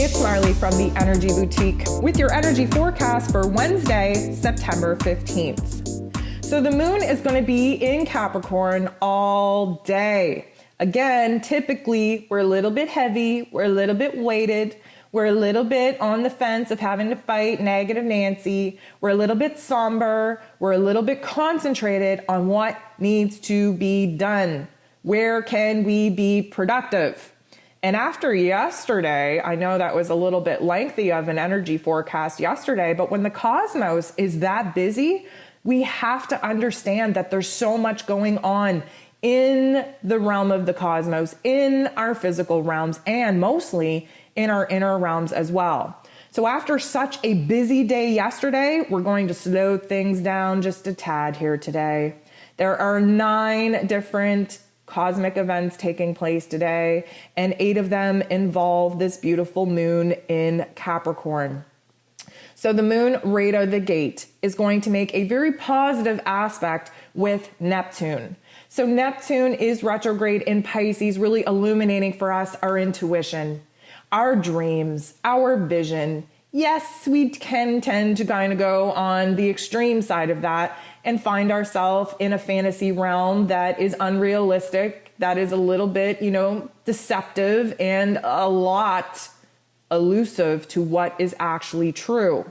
it's Marley from the Energy Boutique with your energy forecast for Wednesday, September 15th. So the moon is going to be in Capricorn all day. Again, typically we're a little bit heavy, we're a little bit weighted, we're a little bit on the fence of having to fight negative Nancy, we're a little bit somber, we're a little bit concentrated on what needs to be done. Where can we be productive? And after yesterday, I know that was a little bit lengthy of an energy forecast yesterday, but when the cosmos is that busy, we have to understand that there's so much going on in the realm of the cosmos, in our physical realms, and mostly in our inner realms as well. So after such a busy day yesterday, we're going to slow things down just a tad here today. There are 9 different cosmic events taking place today, and 8 of them involve this beautiful moon in Capricorn. So the moon right out of the gate is going to make a very positive aspect with Neptune. So Neptune is retrograde in Pisces, really illuminating for us our intuition, our dreams, our vision. Yes, we can tend to kind of go on the extreme side of that and find ourselves in a fantasy realm that is unrealistic, that is a little bit, deceptive and a lot elusive to what is actually true.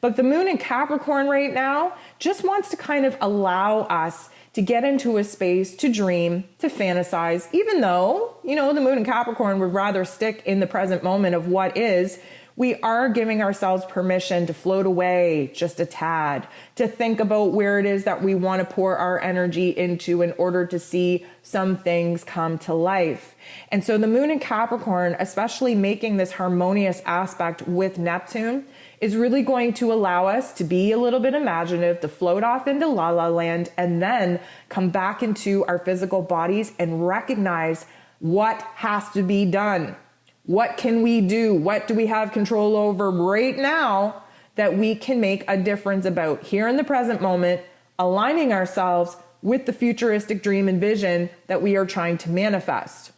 But the moon in Capricorn right now just wants to kind of allow us to get into a space to dream, to fantasize, even though, the moon in Capricorn would rather stick in the present moment of what is. We are giving ourselves permission to float away just a tad, to think about where it is that we want to pour our energy into in order to see some things come to life. And so the moon in Capricorn, especially making this harmonious aspect with Neptune, is really going to allow us to be a little bit imaginative, to float off into la la land, and then come back into our physical bodies and recognize what has to be done. What can we do? What do we have control over right now that we can make a difference about here in the present moment, aligning ourselves with the futuristic dream and vision that we are trying to manifest?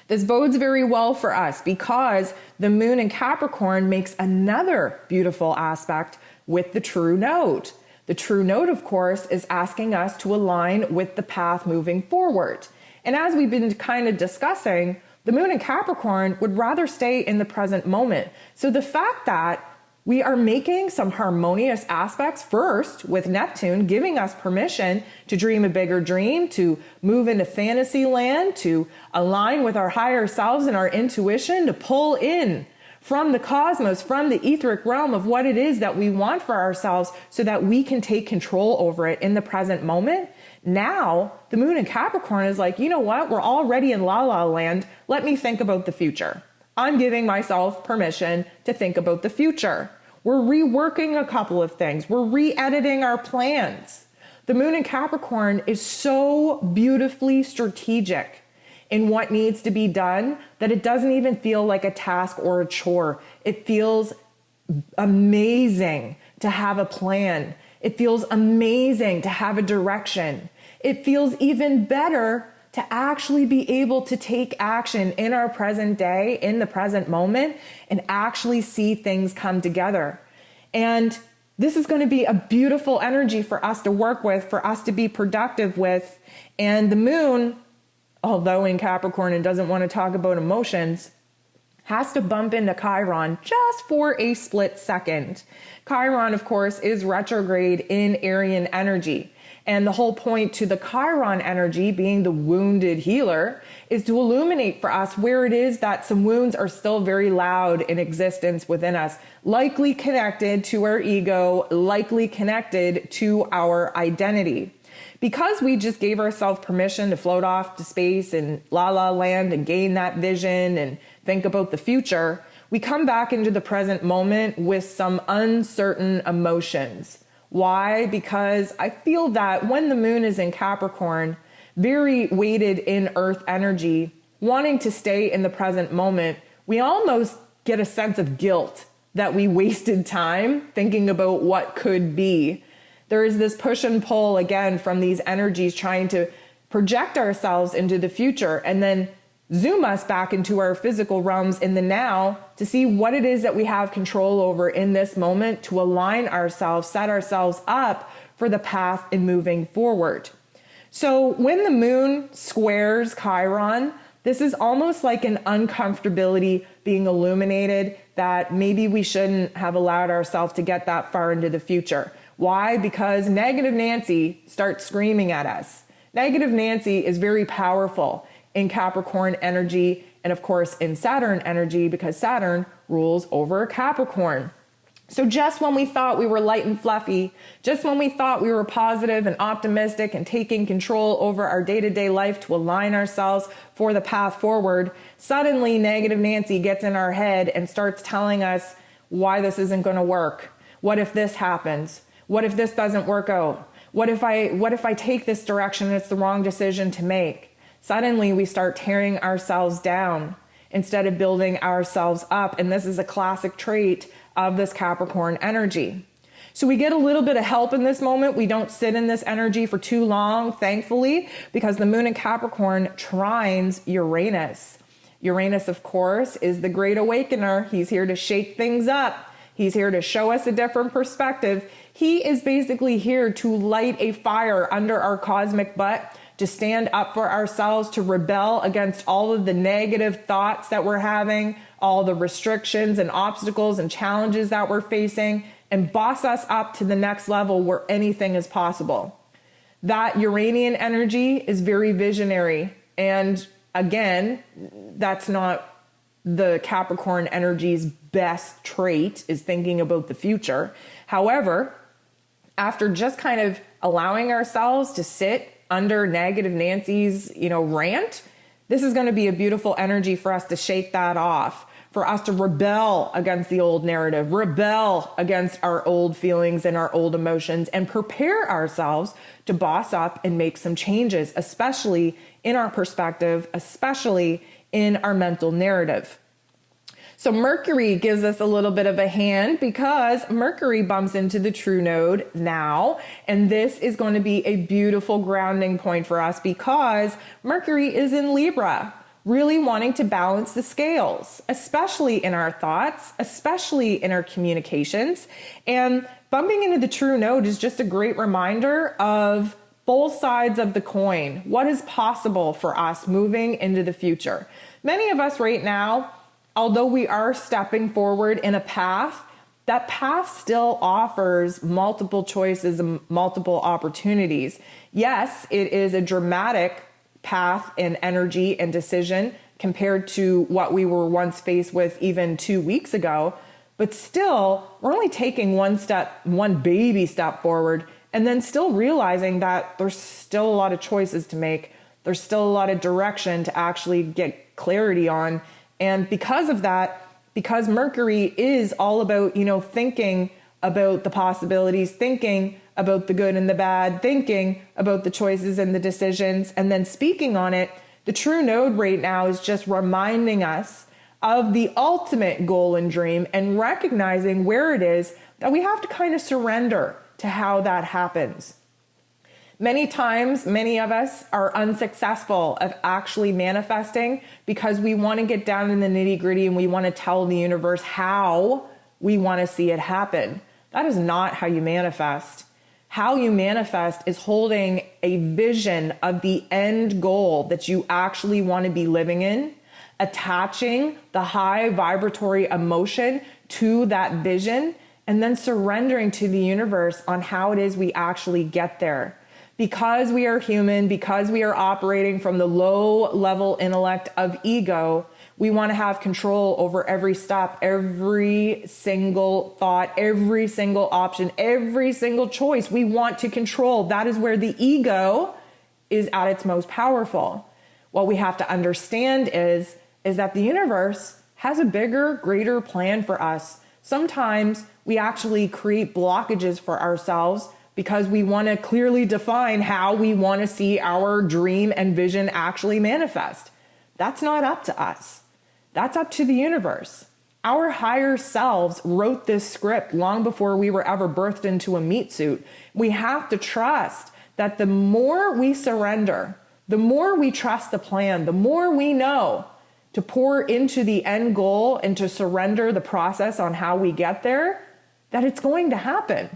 This bodes very well for us because the moon in Capricorn makes another beautiful aspect with the true node. The true node, of course, is asking us to align with the path moving forward. And as we've been kind of discussing, the moon in Capricorn would rather stay in the present moment. So the fact that we are making some harmonious aspects first with Neptune, giving us permission to dream a bigger dream, to move into fantasy land, to align with our higher selves and our intuition, to pull in from the cosmos, from the etheric realm of what it is that we want for ourselves so that we can take control over it in the present moment. Now, the moon in Capricorn is like, you know what? We're already in la la land. Let me think about the future. I'm giving myself permission to think about the future. We're reworking a couple of things. We're re-editing our plans. The moon in Capricorn is so beautifully strategic in what needs to be done that it doesn't even feel like a task or a chore. It feels amazing to have a plan. It feels amazing to have a direction. It feels even better to actually be able to take action in our present day, in the present moment, and actually see things come together. And this is going to be a beautiful energy for us to work with, for us to be productive with. And the moon, although in Capricorn and doesn't want to talk about emotions, has to bump into Chiron just for a split second. Chiron, of course, is retrograde in Aryan energy. And the whole point to the Chiron energy, being the wounded healer, is to illuminate for us where it is that some wounds are still very loud in existence within us, likely connected to our ego, likely connected to our identity. Because we just gave ourselves permission to float off to space and la la land and gain that vision and think about the future, we come back into the present moment with some uncertain emotions. Why? Because I feel that when the moon is in Capricorn, very weighted in earth energy, wanting to stay in the present moment, we almost get a sense of guilt that we wasted time thinking about what could be. There is this push and pull again from these energies trying to project ourselves into the future and then zoom us back into our physical realms in the now to see what it is that we have control over in this moment to align ourselves, set ourselves up for the path in moving forward. So when the moon squares Chiron, this is almost like an uncomfortability being illuminated that maybe we shouldn't have allowed ourselves to get that far into the future. Why? Because negative Nancy starts screaming at us. Negative Nancy is very powerful in Capricorn energy and of course in Saturn energy because Saturn rules over Capricorn. So just when we thought we were light and fluffy, just when we thought we were positive and optimistic and taking control over our day-to-day life to align ourselves for the path forward, suddenly negative Nancy gets in our head and starts telling us why this isn't going to work. What if this happens? What if this doesn't work out? What if I take this direction and it's the wrong decision to make? Suddenly we start tearing ourselves down instead of building ourselves up. And this is a classic trait of this Capricorn energy. So we get a little bit of help in this moment. We don't sit in this energy for too long, thankfully, because the moon in Capricorn trines Uranus. Uranus, of course, is the great awakener. He's here to shake things up. He's here to show us a different perspective. He is basically here to light a fire under our cosmic butt, to stand up for ourselves, to rebel against all of the negative thoughts that we're having, all the restrictions and obstacles and challenges that we're facing, and boss us up to the next level where anything is possible. That Uranian energy is very visionary. And again, that's not the Capricorn energy's best trait, is thinking about the future. However, after just kind of allowing ourselves to sit under negative Nancy's, rant, this is going to be a beautiful energy for us to shake that off, for us to rebel against the old narrative, rebel against our old feelings and our old emotions, and prepare ourselves to boss up and make some changes, especially in our perspective, especially in our mental narrative. So Mercury gives us a little bit of a hand because Mercury bumps into the true node now. And this is going to be a beautiful grounding point for us because Mercury is in Libra, really wanting to balance the scales, especially in our thoughts, especially in our communications. And bumping into the true node is just a great reminder of both sides of the coin. What is possible for us moving into the future? Many of us right now, although we are stepping forward in a path, that path still offers multiple choices and multiple opportunities. Yes, it is a dramatic path and energy and decision compared to what we were once faced with even 2 weeks ago, but still, we're only taking one baby step forward, and then still realizing that there's still a lot of choices to make. There's still a lot of direction to actually get clarity on. And because of that, because Mercury is all about, thinking about the possibilities, thinking about the good and the bad, thinking about the choices and the decisions, and then speaking on it, the true node right now is just reminding us of the ultimate goal and dream and recognizing where it is that we have to kind of surrender to how that happens. Many times, many of us are unsuccessful of actually manifesting because we want to get down in the nitty-gritty and we want to tell the universe how we want to see it happen. That is not how you manifest. How you manifest is holding a vision of the end goal that you actually want to be living in, attaching the high vibratory emotion to that vision, and then surrendering to the universe on how it is we actually get there. Because we are human, because we are operating from the low level intellect of ego, we want to have control over every step, every single thought, every single option, every single choice. We want to control. That is where the ego is at its most powerful. What we have to understand is that the universe has a bigger, greater plan for us. Sometimes we actually create blockages for ourselves because we want to clearly define how we want to see our dream and vision actually manifest. That's not up to us. That's up to the universe. Our higher selves wrote this script long before we were ever birthed into a meat suit. We have to trust that the more we surrender, The more we trust the plan, the more we know to pour into the end goal and to surrender the process on how we get there, that it's going to happen.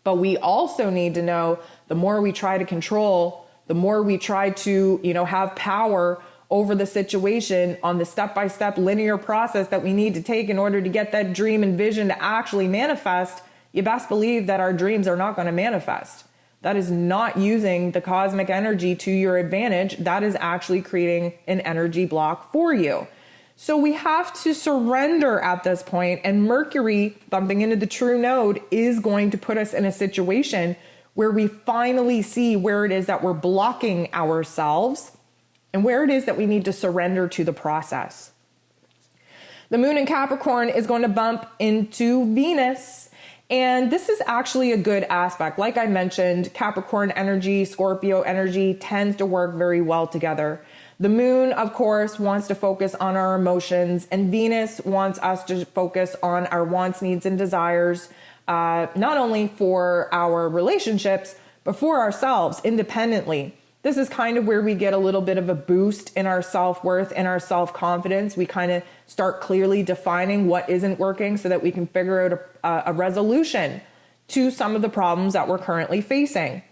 But we also need to know the more we try to control, the more we try to, have power over the situation on the step-by-step linear process that we need to take in order to get that dream and vision to actually manifest, you best believe that our dreams are not going to manifest. That is not using the cosmic energy to your advantage. That is actually creating an energy block for you. So we have to surrender at this point, and Mercury bumping into the true node is going to put us in a situation where we finally see where it is that we're blocking ourselves and where it is that we need to surrender to the process. The moon in Capricorn is going to bump into Venus. And this is actually a good aspect. Like I mentioned, Capricorn energy, Scorpio energy tends to work very well together. The moon, of course, wants to focus on our emotions, and Venus wants us to focus on our wants, needs, and desires, not only for our relationships, but for ourselves independently. This is kind of where we get a little bit of a boost in our self-worth and our self-confidence. We kind of start clearly defining what isn't working so that we can figure out a resolution to some of the problems that we're currently facing.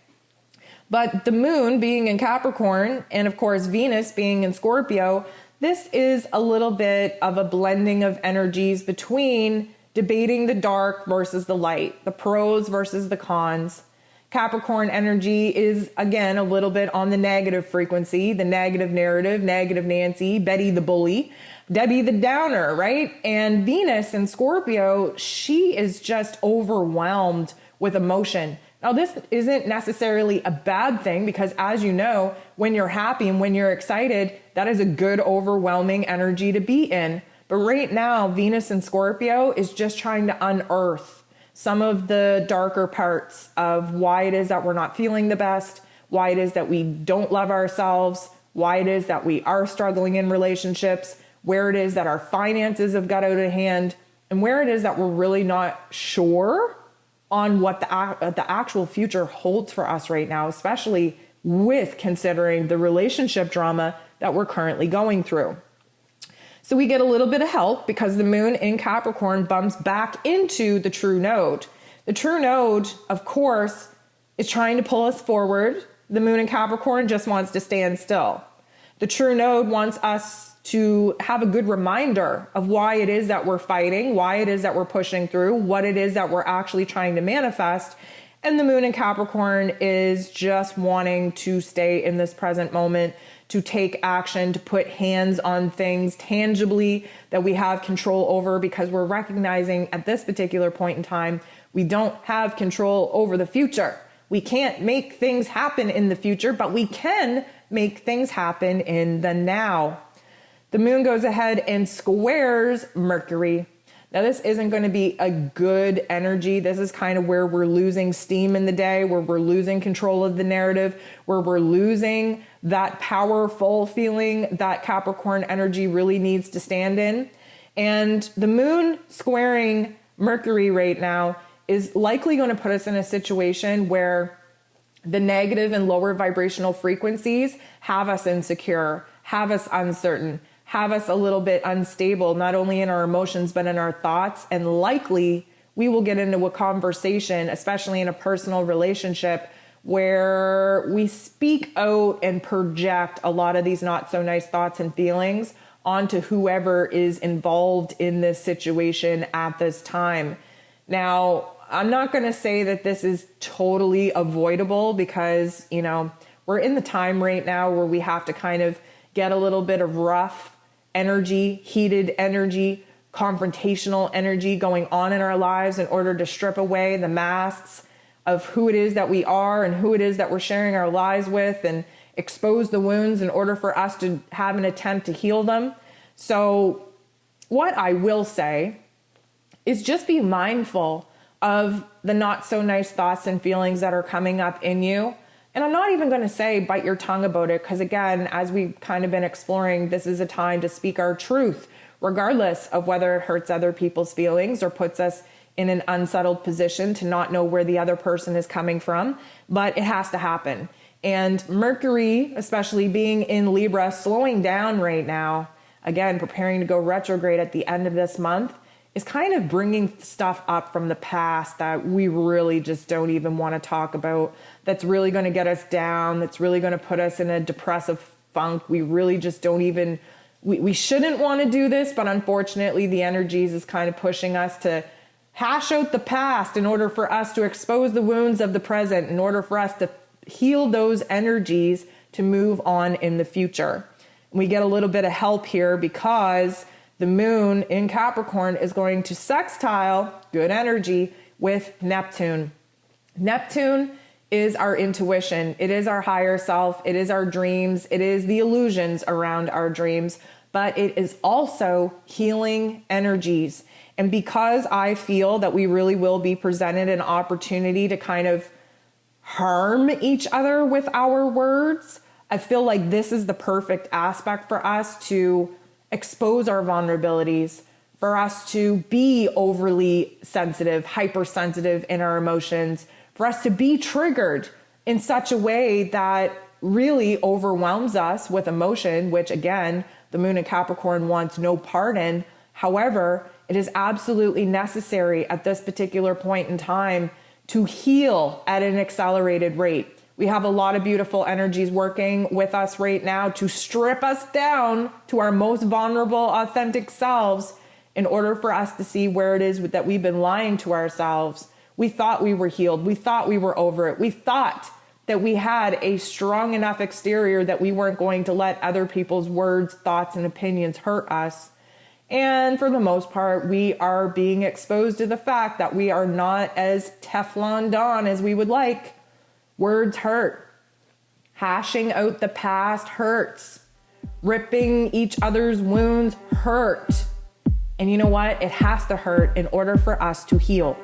But the moon being in Capricorn and of course Venus being in Scorpio, this is a little bit of a blending of energies between debating the dark versus the light, the pros versus the cons. Capricorn energy is, again, a little bit on the negative frequency, the negative narrative, negative Nancy, Betty the bully, Debbie the downer, right? And Venus in Scorpio, she is just overwhelmed with emotion. Now, this isn't necessarily a bad thing because, as you know, when you're happy and when you're excited, that is a good, overwhelming energy to be in. But right now, Venus in Scorpio is just trying to unearth some of the darker parts of why it is that we're not feeling the best, why it is that we don't love ourselves, why it is that we are struggling in relationships, where it is that our finances have got out of hand, and where it is that we're really not sure on what the actual future holds for us right now, especially with considering the relationship drama that we're currently going through. So we get a little bit of help because the moon in Capricorn bumps back into the true node. The true node, of course, is trying to pull us forward. The moon in Capricorn just wants to stand still. The true node wants us to have a good reminder of why it is that we're fighting, why it is that we're pushing through, what it is that we're actually trying to manifest. And the moon in Capricorn is just wanting to stay in this present moment, to take action, to put hands on things tangibly that we have control over, because we're recognizing at this particular point in time, we don't have control over the future. We can't make things happen in the future, but we can make things happen in the now. The moon goes ahead and squares Mercury. Now, this isn't going to be a good energy. This is kind of where we're losing steam in the day, where we're losing control of the narrative, where we're losing that powerful feeling that Capricorn energy really needs to stand in. And the moon squaring Mercury right now is likely going to put us in a situation where the negative and lower vibrational frequencies have us insecure, have us uncertain, have us a little bit unstable, not only in our emotions, but in our thoughts. And likely we will get into a conversation, especially in a personal relationship, where we speak out and project a lot of these not so nice thoughts and feelings onto whoever is involved in this situation at this time. Now, I'm not going to say that this is totally avoidable because, we're in the time right now where we have to kind of get a little bit of rough energy, heated energy, confrontational energy going on in our lives in order to strip away the masks of who it is that we are and who it is that we're sharing our lives with, and expose the wounds in order for us to have an attempt to heal them. So what I will say is just be mindful of the not so nice thoughts and feelings that are coming up in you. And I'm not even going to say bite your tongue about it, because again, as we've kind of been exploring, this is a time to speak our truth, regardless of whether it hurts other people's feelings or puts us in an unsettled position to not know where the other person is coming from, but it has to happen. And Mercury, especially being in Libra, slowing down right now, again, preparing to go retrograde at the end of this month, is kind of bringing stuff up from the past that we really just don't even want to talk about, that's really going to get us down, that's really going to put us in a depressive funk. We really just don't even, we shouldn't want to do this, but unfortunately the energies is kind of pushing us to hash out the past in order for us to expose the wounds of the present, in order for us to heal those energies to move on in the future. We get a little bit of help here because the moon in Capricorn is going to sextile, good energy, with Neptune. Neptune is our intuition. It is our higher self. It is our dreams. It is the illusions around our dreams, but it is also healing energies. And because I feel that we really will be presented an opportunity to kind of harm each other with our words, I feel like this is the perfect aspect for us to expose our vulnerabilities, for us to be overly sensitive, hypersensitive in our emotions, for us to be triggered in such a way that really overwhelms us with emotion, which again, the moon in Capricorn wants no part in. However, it is absolutely necessary at this particular point in time to heal at an accelerated rate. We have a lot of beautiful energies working with us right now to strip us down to our most vulnerable, authentic selves in order for us to see where it is that we've been lying to ourselves. We thought we were healed. We thought we were over it. We thought that we had a strong enough exterior that we weren't going to let other people's words, thoughts, and opinions hurt us. And for the most part, we are being exposed to the fact that we are not as Teflon Don as we would like. Words hurt. Hashing out the past hurts. Ripping each other's wounds hurt. And you know what? It has to hurt in order for us to heal.